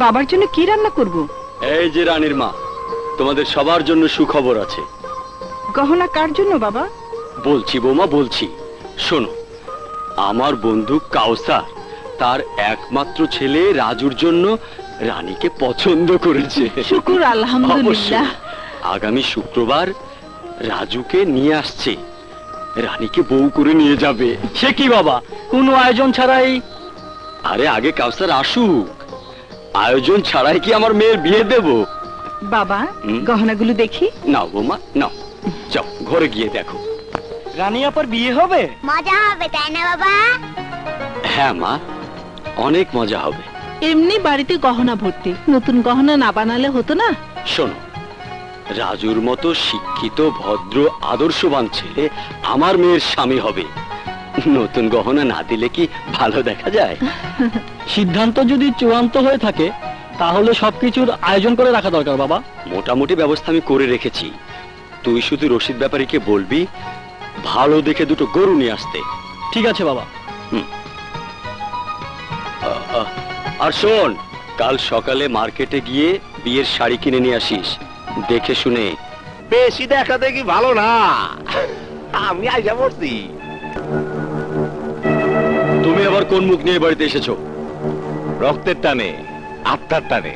বাবার জন্য কি রান্না করব? এই যে রানীর মা, তোমাদের সবার জন্য সুখবর আছে। গহনা কার জন্য বাবা? বলছি বৌমা, বলছি, শোনো। আমার বন্ধু কাউসার তার একমাত্র ছেলে রাজুর জন্য রানীকে পছন্দ করেছে। শুকুর আলহামদুলিল্লাহ। আগামী শুক্রবার রাজুকে নিয়ে আসছে, রানীকে বউ করে নিয়ে যাবে। সে কি বাবা, কোনো আয়োজন ছাড়াই? আরে আগে কাউসার আসুক, আয়োজন ছাড়াই কি আমার মেয়ের বিয়ে দেব? বাবা, গহনাগুলো দেখি। নাও বৌমা নাও, যাও ঘরে গিয়ে দেখো। রানী আপার বিয়ে হবে? মজা হবে তাই না বাবা? হ্যাঁ মা, অনেক মজা হবে। এমনি বাড়িতে গহনা ভর্তি, নতুন গহনা না বানালে হতো না? শোনো, রাজুর মতো শিক্ষিত ভদ্র আদর্শবান ছেলে আমার মেয়ের স্বামী হবে, নতুন গহনা না দিলে কি ভালো দেখা যায়? সিদ্ধান্ত যদি চূড়ান্ত হয়ে থাকে তাহলে সবকিছুর আয়োজন করে রাখা দরকার বাবা। মোটামুটি ব্যবস্থা আমি করে রেখেছি, তুই শুধু রশিদ ব্যাপারীকে বলবি ভালো দেখে দুটো গরু নিয়ে আসতে। ঠিক আছে বাবা। আর শোন, কাল সকালে মার্কেটে গিয়ে বিয়ের শাড়ি কিনে নিয়ে আসিস, দেখে শুনে। বেশি দেখা দেখি ভালো না, আমি আইসা পড়ছি। তুমি আবার কোন মুখ নিয়ে বাড়িতে এসেছো? রক্তের টানে, আত্মার টানে।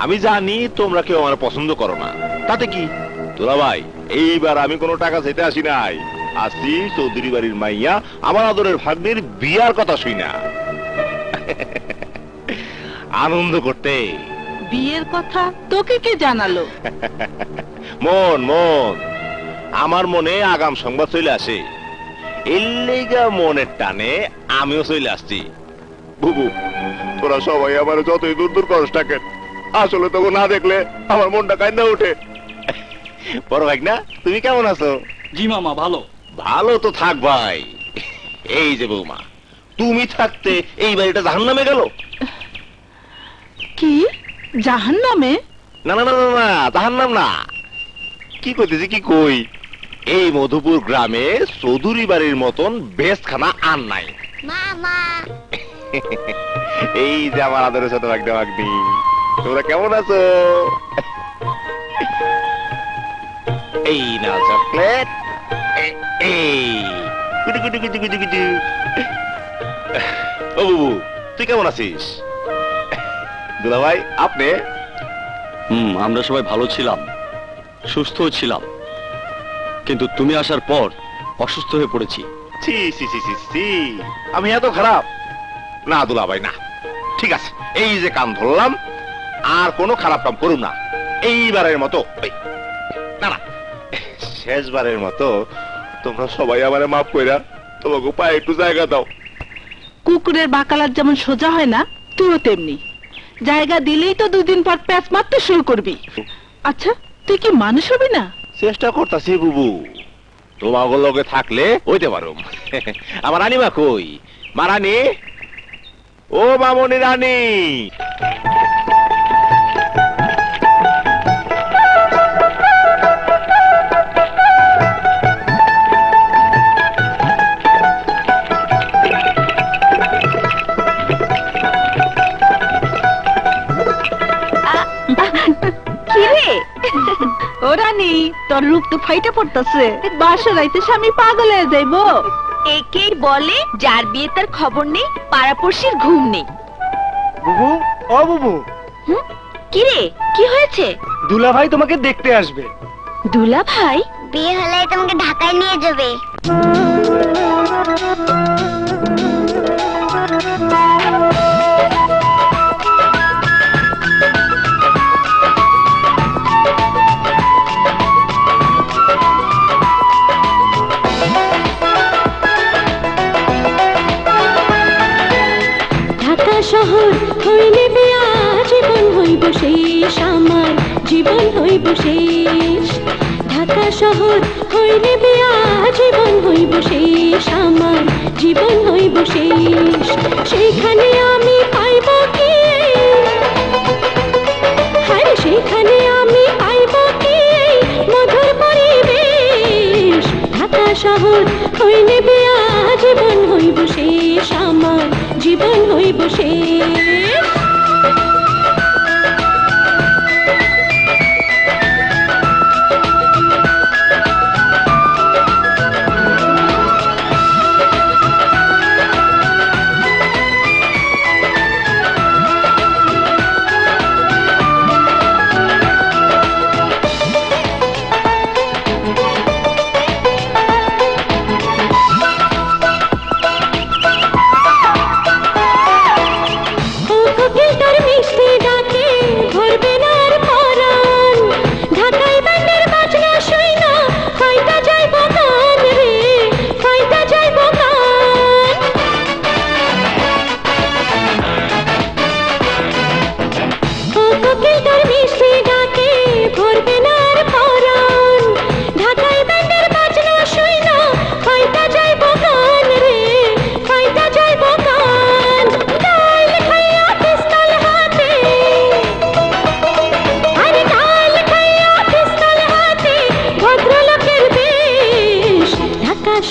আমি জানি তোমরা কেউ আমার পছন্দ করো না, তাতে কি তোলা ভাই, এইবার আমি কোনো টাকা চাইতে আসি নাই, আসি চৌধুরী বাড়ির মাইয়া আমার আদরের ভাগ্নের বিয়ার কথা শুই না, আনন্দ করতে। বিয়ের কথা তোকে কে জানালো? মন মন আমার মনে আগাম সংবাদ চলে আসে, এর লেগা মনের টানে আমিও চলে আসছি। বুবু, তোরা সবাই আমার যতই দূর দূর করস থাকেন, আসলে তোকে না দেখলে আমার মনটা কান্দা ওঠে। বড় ভাই না, তুমি কেমন আছো? জি মামা, ভালো। ভালো তো থাক ভাই। এই যে বৌমা, তুমি থাকতে এই বাড়িটা জাহান্নামে গেল। কি জাহান্নামে? না না না না না, জাহান্নাম না। কি করতেছি কি কই, এই মধুপুর গ্রামে চৌধুরী বাড়ির মতন বেশখানা আর নাই। মামা এই যে আমার আদরের ছোট ভাগ্নে ভাগ্নি, তোমরা কেমন আছো? এই না চকলেট, এই কুটু কুটু কুটু কুটু কুটু। ও বুবু, তুই কেমন আছিস? দুলা ভাই আপনি? আমরা সবাই ভালো ছিলাম, সুস্থ ছিলাম, কিন্তু তুমি আসার পর অসুস্থ হয়ে পড়েছি। ছি ছি ছি ছি ছি, আমি এত খারাপ না দুলা ভাই, না। ঠিক আছে, এই যে কাম ধরলাম, আর কোনো খারাপ কাম করুন না। এইবারের মতো, না না, শেষবারের মতো তোমরা সবাই আমারে মাফ কইরা তোমাকে পায়ে একটু জায়গা দাও। কুকুরের বাকালার যেমন সোজা হয় না, তুইও তেমনি। জায়গা দিলেই তো দুদিন পর প্যাঁচ মারতে শুরু করবি। আচ্ছা, তুই কি মানুষ হবি না? চেষ্টা করতাছি বুবু, তোমাকে লগে থাকলে হইতে পারো। আমার রানীমা কই? মা রানী, ও মামনি রানী। ও রানী, তোর রূপ তো ফাইটা পড়তেছে, বাসর রাইতে স্বামী পাগল হয়ে যাইবো। একেই বলে যার বিয়ে তার খবর নেই, পাড়াপড়শির ঘুম নেই। বুবু, ও বুবু। কি রে, কি হয়েছে? দুলা ভাই তোমাকে দেখতে আসবে। দুলা ভাই? বিয়ে হলে তোমাকে ঢাকায় নিয়ে যাবে। শহর হইলে বিয়া জীবন হইব শেষ, আমার জীবন হইব শেষ। ঢাকা শহর হইলে বিয়া জীবন হইব শেষ, আমার জীবন হইব শেষ। সেখানে আমি পাইব কি, হায় সেখানে আমি পাইব কি মধুর পরিবেশ। ঢাকা শহর হইলে বিয়া জীবন হইব শেষ, আমার জীবন হইব শেষ।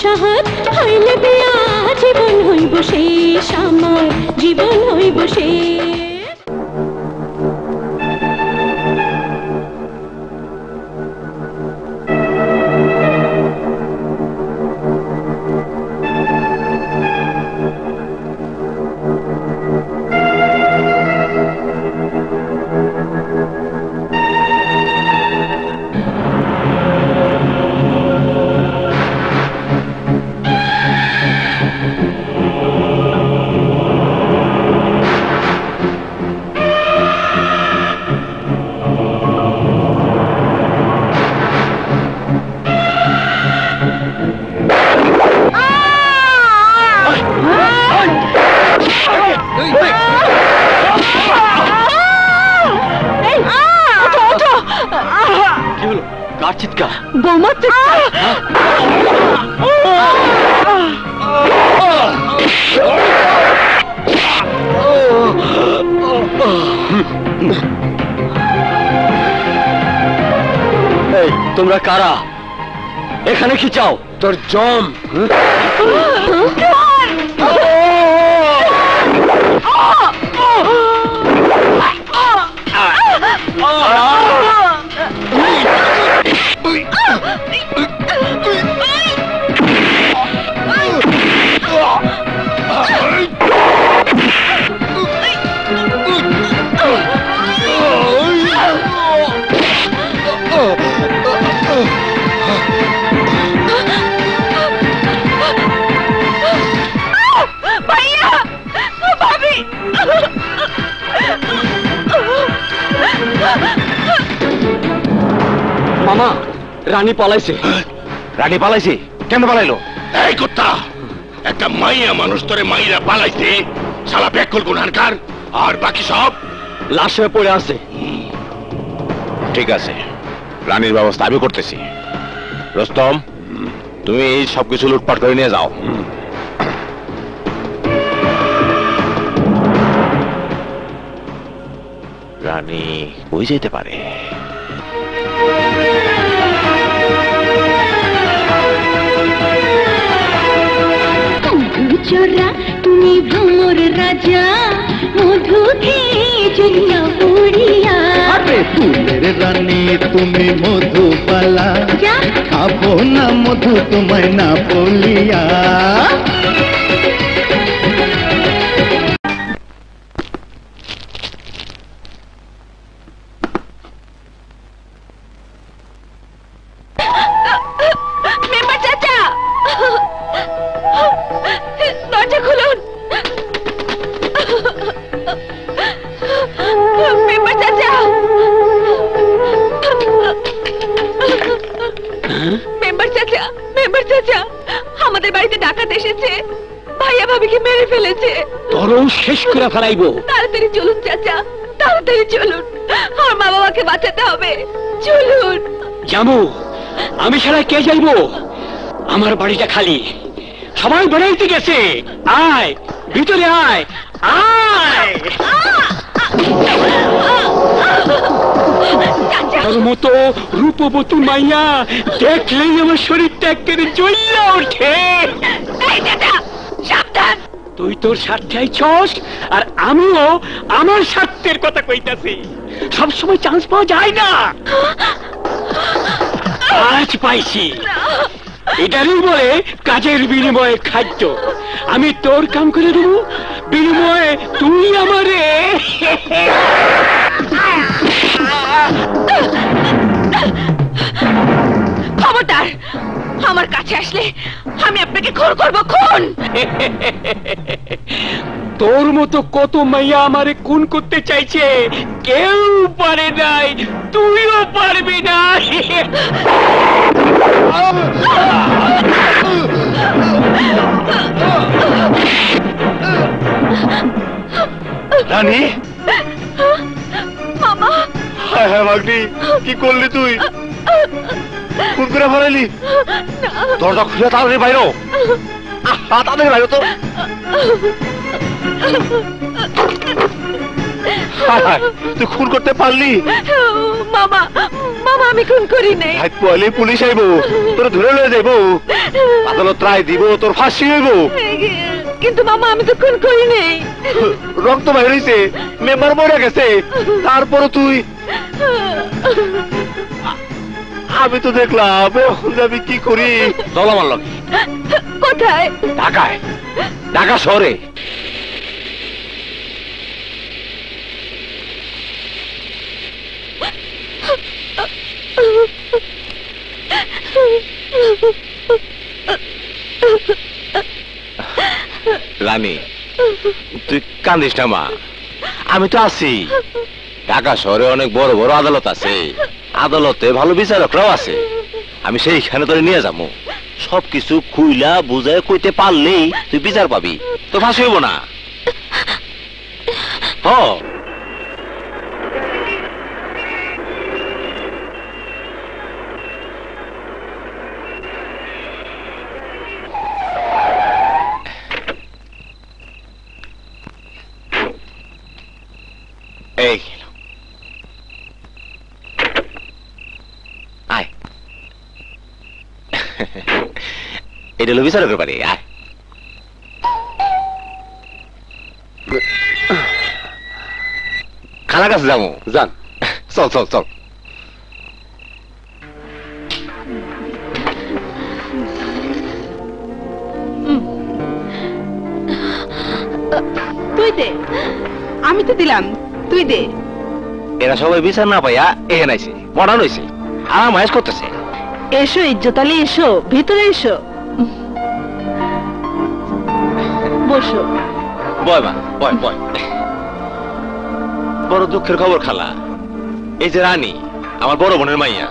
সহজ হইলে বিয়া জীবন হইব শেষ আমার জীবন হইব শেষ চিৎকার বৌমার চিৎকার এই তোমরা কারা এখানে কি চাও তোর জম মামা রানী পালাইছে রানী পালাইছে কেন পালাইলো এই কুত্তা একটা মাইয়া মানুষ তোরে মাইরা পালাইছে শালা ব্যাকল গুনহানকার আর বাকি সব লাশ হয়ে পড়ে আছে ঠিক আছে রানীর ব্যবস্থা আমি করতেছি রোস্তম তুমি এই সবকিছু লুটপাট করে নিয়ে যাও রানী কই যেতে পারে চোরা তুমি ভ্রমর রাজা মধু খেয়ে জলিয়া বুড়িয়া ফুলের রানী তুমি মধুবালা খাবো না মধু তোমায় না বলিয়া দরজা খুলুন মেম্বার চাচা মেম্বার চাচা আমাদের বাড়িতে ডাকাত এসেছে ভাইয়া ভাবিকে মেরে ফেলেছে তরল শেষ করে ফেলাইবো তাড়াতাড়ি চলুন চাচা তাড়াতাড়ি চলুন আমার মা বাবাকে বাঁচাতে হবে চলুন যাবো আমি ছাড়া কে যাইবো আমার বাড়িটা খালি সবাই বেড়াইতে গেছে আয় ভিতরে আয় আয় তোর মতো রূপবতী মাইয়া দেখলেই আমার শরীরটা একেবারে জ্বলিয়া ওঠে সাবধান তুই তোর স্বার্থে ছস আর আমিও আমার স্বার্থের কথা কইতাছি সবসময় চান্স পাওয়া যায় না আজ পাইছি এটারই বলে কাজের বিনিময়ে খাদ্য আমি তোর কাম করে দেবো বিনিময়ে তুই আমারে খবরদার আমার কাছে আসলে আমি আপনাকে খুন করবো খুন তোর মতো কত মাইয়া আমারে খুন করতে চাইছে কেউ পারে নাই তুইও পারবি না রানী মামা হ্যাঁ হ্যাঁ ভাগ্নি কি করলি তুই খুন করে ফেলাইলি দরজা খুলে তাড়াতাড়ি বাইরো তাড়াতাড়ি বাইরো তো তুই খুন করতে পারলি? মামা মামা আমি খুন করি নাই। ভাই পয়লে পুলিশ আইবো, তোর ধরে লয়ে যাইবো, আদালত রায় দিব, তোর ফাঁসি হইব। কিন্তু মামা আমি তো খুন করি নাই। রক্ত বাইর হইছে, মেম্বার মরে গেছে, তারপরে তুই। আমি তো দেখলাম, এখন আমি কি করি? চল আমার লগে। কোথায়? ঢাকায়, ঢাকা শহরে। রানী, তুই কান্দিস না মা, আমি তো আছি। ঢাকা শহরে অনেক বড় বড় আদালত আছে, আদালতে ভালো বিচারকরাও আছে। আমি সেইখানে তোরে নিয়ে যাবো, সবকিছু খুইলা বুঝায় কইতে পারলেই তুই বিচার পাবি, তো ফাঁসি হইব না। হ এই আয়, এটা হলো বিচারকের বাড়ি। আয়, খালা কাছে যাবো, যান। চল চল চল। তুই দে, আমি তো দিলাম, তুই দে। এরা সবাই বিচার না পাইয়া এখানে আইছে, মডার্ন হয়েছে, আরাম আয়েস করতেছে। এসো ইজ্জত আলী, এসো ভিতরে এসো, বসো। বয় মা, বয় বয়। বড় দুঃখের খবর খালা, এই যে রানী আমার বড় বোনের মাইয়া,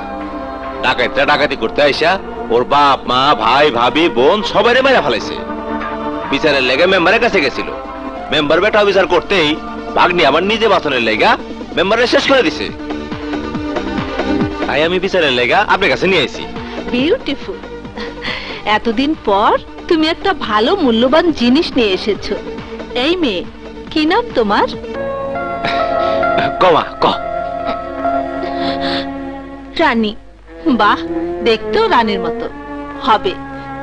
ডাকাইতরা ডাকাতি করতে আইসা ওর বাপ মা ভাই ভাবি বোন সবাই মাইরা ফেলাইছে। বিচারের লেগে মেম্বারের কাছে গেছিল, মেম্বার বেটা বিচার করতেই ভাগ্নি আমার নিজে বাঁচানোর লেগা মেম্বারে শেষ করে দিছে। তাই আমি বিচারের লেগা আপনার কাছে নিয়ে আইছি। বিউটিফুল, এতদিন পর তুমি একটা ভালো মূল্যবান জিনিস নিয়ে এসেছো। এই মেয়ে, কি নাম তোমার? কমা ক। রানী। বাহ, দেখতেও রানীর মতো হবে,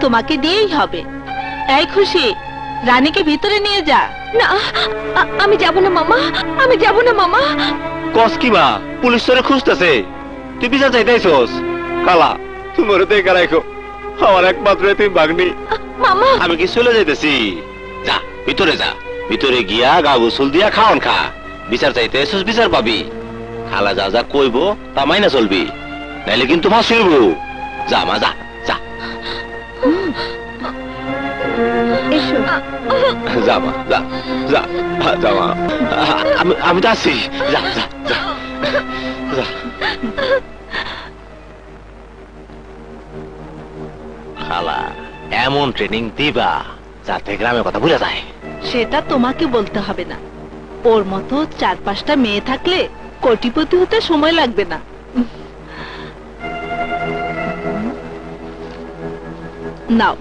তোমাকে দিয়েই হবে। এই খুশি, রানীকে ভিতরে নিয়ে যা। না আমি যাব না মামা, আমি যাব না মামা। কস কি মা, পুলিশ তোরে খুঁজতেছে, তুই বিচার চাইতেছস? কালা, তুমি ওরে দেখে রাখো, আমার একমাত্র এতিম ভাগ্নি। মামা আমি কি চলে যাইতেছি? যা ভিতরে যা, ভিতরে গিয়া গা গোসল দিয়া খাওয়ান খা। বিচার চাইতে এসেছিস, বিচার পাবি। খালা যা যা কইবো তা মাইনা চলবি, নাইলে কিন্তু ফাঁসি হইব। যা মা যা যা। এসো। যা মা যা যা যা মা, আমি তো আছি। যা যা যা যা। খালা এমন ট্রেনিং দিবা যাতে গ্রামের কথা ভুলে যায়। সেটা তোমাকে বলতে হবে না, ওর মতো 4-5টা মেয়ে থাকলে কোটিপতি হতে সময় লাগবে না। নাও।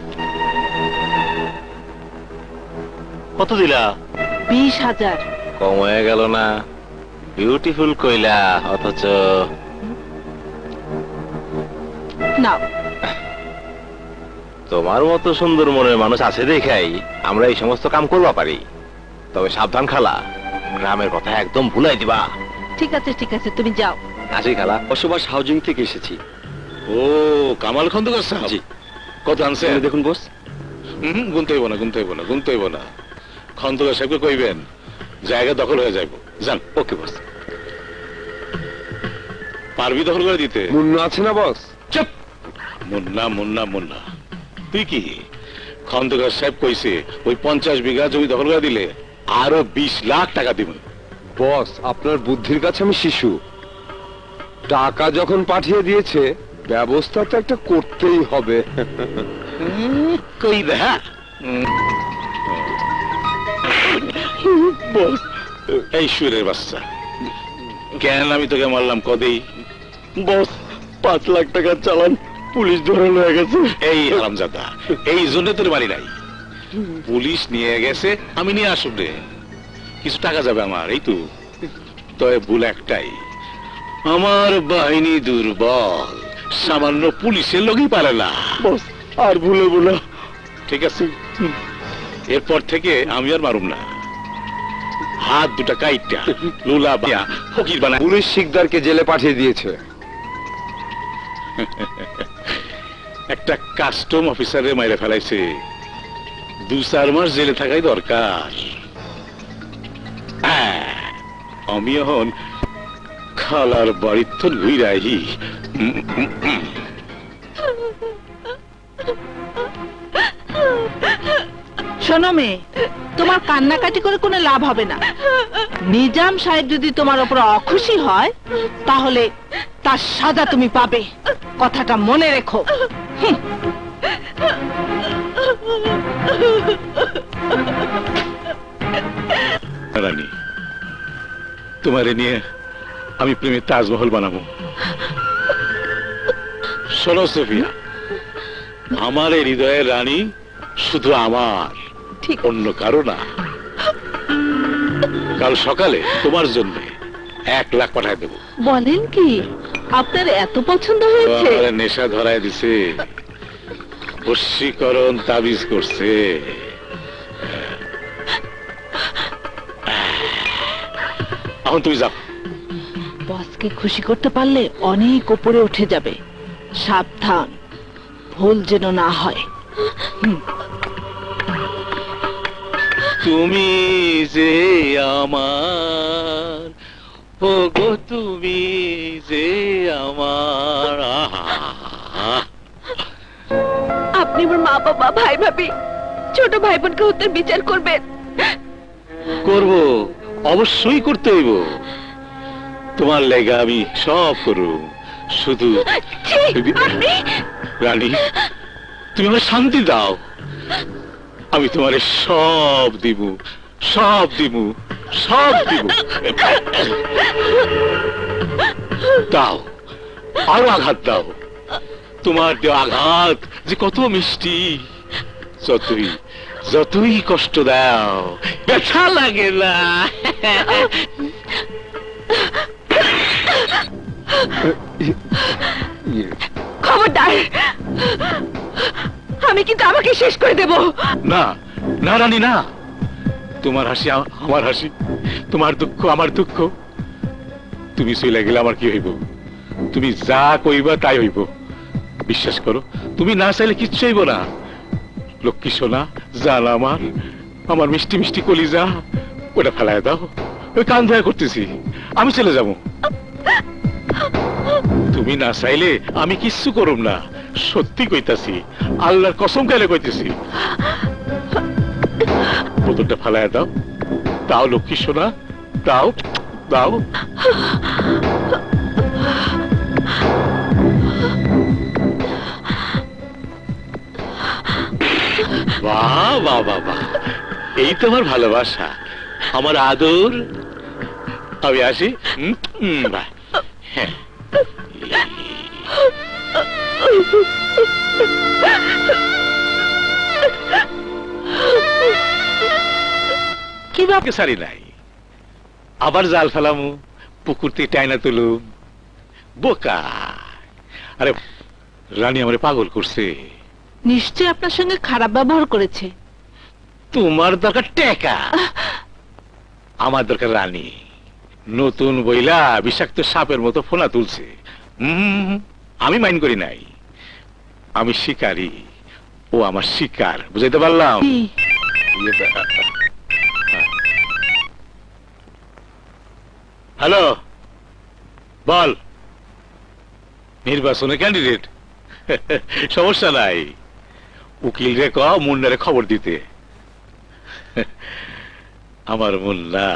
কত দিলা? 20,000। কম হয়ে গেল না? বিউটিফুল কইলা, অথচ নাও। তোমার মতো সুন্দর মনের মানুষ আছে দেখাই আমরা এই সমস্ত কাম করবা পারি। তবে সাবধান খালা, গ্রামের কথা একদম ভুলাই দিবা। ঠিক আছে ঠিক আছে, তুমি যাও। আসি খালা। বসবাস হাউজিং থেকে এসেছি। ও কামাল খন্দকার সাহেব, জি। কত আনছে? দেখুন বস। গুনতে হইব না, গুনতে হইব না, গুনতে হইব না। খন্দকার সাহেবকে কইবেন জায়গা দখল হয়ে যাইব। যান। ওকে বস। পারবি দখল করে দিতে? মুন্না আছে না বস? চুপ! মুন্না মুন্না মুন্না, তুই কি? খন্দকার সাহেব কইছে ওই 50 বিঘা জমি দখল করে দিলে আরো 20 লাখ টাকা দিবেন। বস, আপনার বুদ্ধির কাছে আমি শিশু। টাকা যখন পাঠিয়ে দিয়েছে, ব্যবস্থা তো একটা করতেই হবে। কই দেখা বস, এই সুরের বাচ্চা, কেন আমি তোকে মারলাম কদেই? বস, 5 লাখ টাকার চালান পুলিশ ধরে লয়ে গেছে। এই হারামজাদা, এই জন্য তোর বাড়ি নাই। পুলিশ নিয়ে গেছে, আমি নিয়ে আসুন রে, কিছু টাকা যাবে আমার। এই তো তবে ভুল একটাই, আমার বাহিনী দুর্বল, সামান্য পুলিশের লোকই পারে না। আর ভুলে বলো, ঠিক আছে? এরপর থেকে আমি আর মারুম না। হাত দুটা কাইটা লুলা বায়া ফকির বানা। পুলিশ শিকদারকে জেলে পাঠিয়ে দিয়েছে। একটা কাস্টম অফিসারে মাইরে ফেলাইছে, 2-4 মাস জেলে থাকাই দরকার। আমি এখন খালার বাড়ির তো ঘুরাই। শোনো মেয়ে, তোমার কান্নাকাটি করে কোনো লাভ হবে না। নিজাম সাহেব যদি তোমার উপর অখুশি হয় তাহলে তার সাজা তুমি পাবে, কথাটা মনে রেখো। রানী, তোমারে নিয়ে আমি প্রেমের তাজমহল বানাবো। শোনো সোফিয়া, আমার এই হৃদয়ের রানী শুধু আমার, অন্য কারো না। কাল সকালে তোমার জন্য 1 লাখ পাঠায় দেবো। বলেন কি, আপনার এত পছন্দ হয়েছে? আমার নেশা ধরায় দিছে, বশীকরণ তাবিজ করছে। এখন তুমি যাও। বসকে খুশি করতে পারলে অনেক উপরে উঠে যাবে, সাবধান ভুল যেন না হয়। তুমি যে আমার, ও গো তুমি যে আমার। আপনি আমার মা বাবা ভাই ভাবি ছোট ভাই বোনকে হত্যার বিচার করবেন। করব, অবশ্যই করতে হইব। তোমার লেগা আমি সব করব, শুধু রানী তুমি আমার শান্তি দাও। আমি তোমার সব দিব, সব দিব, সব দিব। দাও, আরো আঘাত দাও। তোমার দেওয়া আঘাত যে কত মিষ্টি, যতই যতই কষ্ট দাও ব্যথা লাগে না। খবরদার, আমি কিন্তু আমাকে শেষ করে দেব। না না রানী, না। তোমার হাসি আমার হাসি, তোমার দুঃখ আমার দুঃখ। তুমি চলে গেলে আমার কি হইব? তুমি যা কইবা তাই হইব। বিশ্বাস করো, তুমি না চাইলে কিচ্ছু হইব না। লক্ষ্মী সোনা, জান আমার, আমার মিষ্টি মিষ্টি কলিজা, ওটা ফেলায় দাও। ওই কান ধোয়া করতেছি, আমি চলে যাব। তুমি না চাইলে আমি কিচ্ছু করব না, সত্যি কইতাছি, আল্লাহর কসম খাইলে কইতেছি। বোতলটা ফেলায় দাও, দাও লক্ষ্মী সোনা, দাও দাও। বাহ বাহ বাহ বাহ, এই তোমার ভালোবাসা, আমার আদর। আমি আসি। হ্যাঁ, কিভাবে সারি নাই, আবার জাল ফেলামু, পুকুর থেকে টাইনা তুলুম। বোকা। আরে রানী আমারে পাগল করছে। নিশ্চয় আপনার সঙ্গে খারাপ ব্যবহার করেছে। তোমার দরকার টেকা, আমার দরকার রানী। নতুন বইলা বিষাক্ত সাপের মতো ফোনা তুলছে। আমি মাইন্ড করি নাই, আমি শিকারী, ও আমার শিকার। বুঝাইতে পারলাম? হ্যালো, বল। নির্বাচনে ক্যান্ডিডেট? সমস্যা নাই, উকিল রে ক মুন্নারে খবর দিতে। আমার মুন্না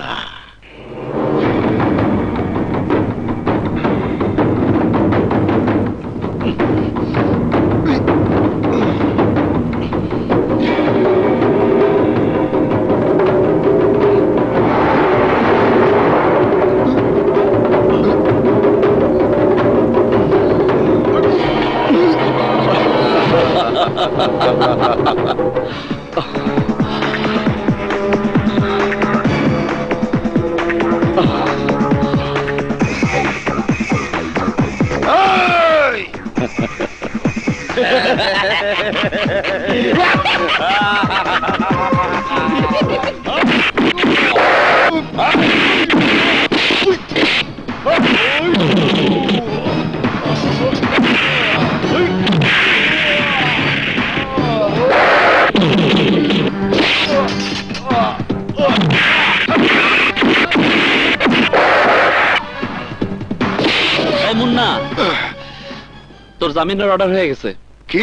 তোর জামিনের অর্ডার হয়ে গেছে। কি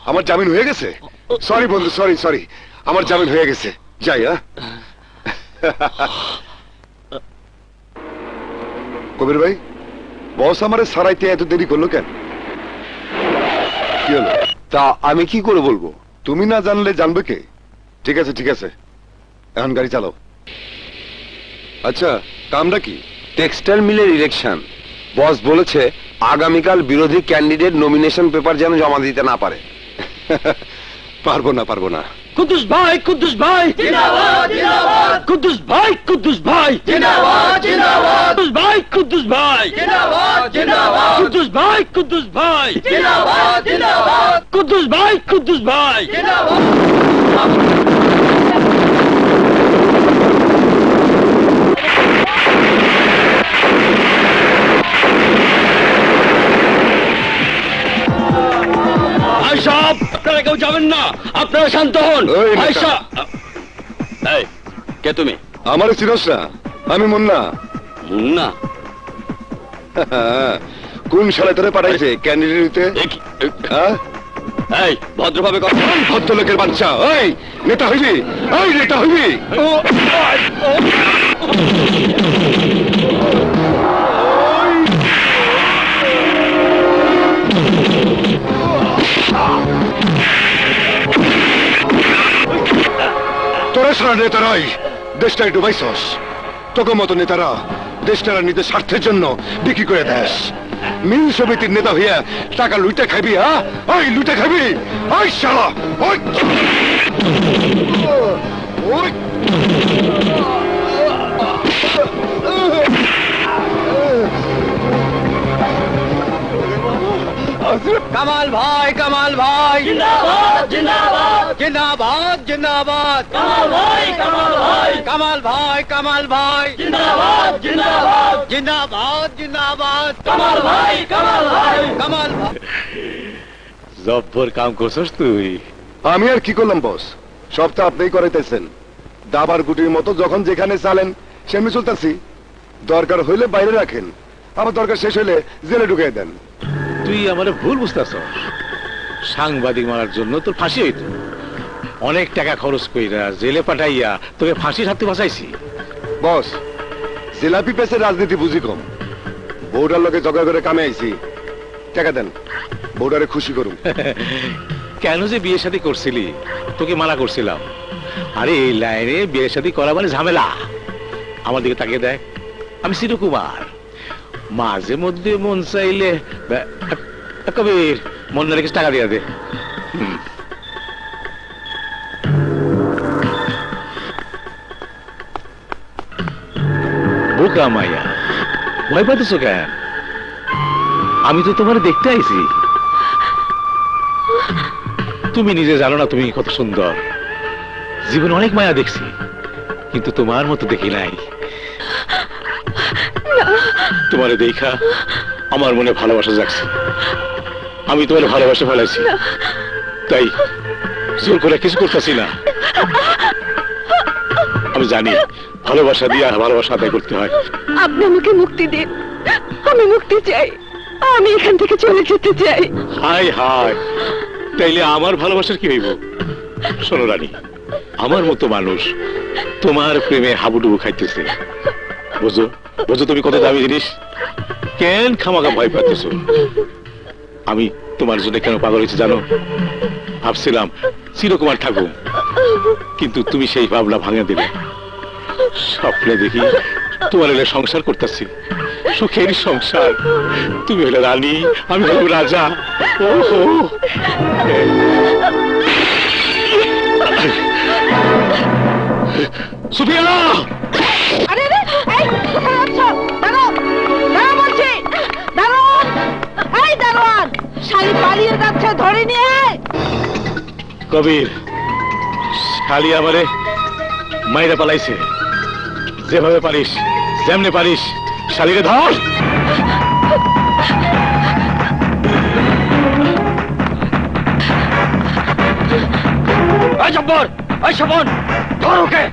আমার জামিন হয়ে গেছে? সরি বন্ধু, সরি সরি, আমার জামিন হয়ে গেছে। যাই। কবির ভাই, বস আমারে সারাইতে এত দেরি করলো কেন? কি হলো? তা আমি কি করে বলবো? তুমি না জানলে জানবে কে? ঠিক আছে ঠিক আছে, এখন গাড়ি চালাও। আচ্ছা, কামটা কি? টেক্সটাইল মিলের ইলেকশন। বস বলেছে আগামীকাল বিরোধী ক্যান্ডিডেট নমিনেশন পেপার যেন জমা দিতে না পারে। পারবো না পারবো না। কুদ্দুস ভাই, কুদ্দুস ভাই জিন্দাবাদ জিন্দাবাদ, কুদ্দুস ভাই, কুদ্দুস ভাই জিন্দাবাদ জিন্দাবাদ, কুদ্দুস ভাই, কুদ্দুস ভাই জিন্দাবাদ জিন্দাবাদ, কুদ্দুস ভাই, কুদ্দুস ভাই জিন্দাবাদ জিন্দাবাদ, কুদ্দুস ভাই, কুদ্দুস ভাই জিন্দাবাদ। ভাই সাহেব, আপনারা কেউ যাবেন না, আপনারা শান্ত হন। ওই ভাই নেতা। সাহেব, এই, কে তুমি? আমারে চিনস না? আমি মুন্না। মুন্না? কোন সালে ধরে পাঠাইছে ক্যান্ডিডেট নিতে? এই, ভদ্রভাবে কথা বল। ভদ্রলোকের বাচ্চা, ওই নেতা হইবি, ওই নেতা হইবি। তোরা সারা নেতারাই দেশটাই ডুবাইছস। তোকে মতো নেতারা দেশটারা নিজের স্বার্থের জন্য বিক্রি করে দেশ। মিল সমিতির নেতা হইয়া টাকা লুটে খাবি? ওই লুটে খাবি? ওই শালা, ওই ওই কামাল ভাই, কামাল ভাই জিন্দাবাদ জিন্দাবাদ, জিন্দাবাদ জিন্দাবাদ, কামাল ভাই, কামাল ভাই, কামাল ভাই, কামাল ভাই জিন্দাবাদ জিন্দাবাদ, জিন্দাবাদ জিন্দাবাদ, কামাল ভাই, কামাল ভাই, কামাল ভাই। জব্বর কাম করছস তুই। আমি আর কি করলাম বস? সব তো আপনিই করাইতেছেন। দাবার গুটির মতো যখন যেখানে চালেন সেমনি চলতেছি। দরকার হইলে বাইরে রাখেন, আবার দরকার শেষ হইলে জেলে ঢুকিয়ে দেন। তুই আমার ভুল বুঝতেছস। সাংবাদিক মারার জন্য তোর ফাঁসি হইতো। অনেক টাকা খরচ কইরা জেলে পাঠাইয়া তোকে ফাঁসির হাতে বাঁচাইছি। বস, জিলাপি পেসের রাজনীতি বুঝি কম। বউটার লোকে জগা করে কামে আইছি, টাকা দেন, বউটারে খুশি করুন। কেন যে বিয়ে শাদী করছিলি? তোকে মানা করছিলাম। আরে এই লাইনে বিয়ে শাদী করা মানে ঝামেলা। আমার দিকে তাকিয়ে দেখ, আমি চিরকুমার। মাঝে মধ্যে মন চাইলে কবির মন না রেখে টাকা দিয়ে দে। বোকা মাইয়া, ভয় পাইতেছ কেন? আমি তো তোমার দেখতে আইছি। তুমি নিজে জানো না তুমি কত সুন্দর। জীবন অনেক মায়া দেখছি, কিন্তু তোমার মতো দেখি নাই। তোমারে দেখা আমার মনে ভালোবাসা জাগছে। আমি তোমার ভালোবাসা ফেলাইছি, তাই জোর করে কিছু করতেছি না। আমি জানি ভালোবাসা দিয়ে ভালোবাসা আদায় করতে হয়। আপনি আমাকে মুক্তি দিন, আমি মুক্তি চাই, আমি এখান থেকে চলে যেতে চাই। হাই হাই, তাইলে আমার ভালোবাসার কি হইব? শোনো রানী, আমার মতো মানুষ তোমার প্রেমে হাবুডুবু খাইতেছে। বুঝো বুঝো তুমি কত দামি জিনিস। কেন খামাখা ভয় পাচ্ছ? আমি তোমার জন্য কেন পাগল হয়েছি জানো? ভাবছিলাম চিরকুমার থাকুম, কিন্তু তুমি সেই ভাবনা ভাঙে দিলে। স্বপ্নে দেখি তোমার এলে সংসার করতেছি, সুখের সংসার। তুমি হলে রানী, আমি হলাম রাজা। ওহো, সুফিয়া! আরে আরে, এই কোথায় আছো? দাঁড়াও, দাঁড়াও বলছি, দাঁড়াও। এই দারোয়ান, শালি পালিয়ে যাচ্ছে, ধরে নিয়ে আয়। কবির, শালি আমারে মাইরা পালাইছে। যেভাবে পারিস, যেমনে পারিস, শালিরে ধর। এই জব্বর, এই শবন, ধর ওকে।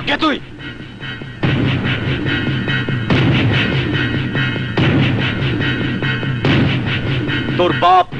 কে তুই? তোর বাপ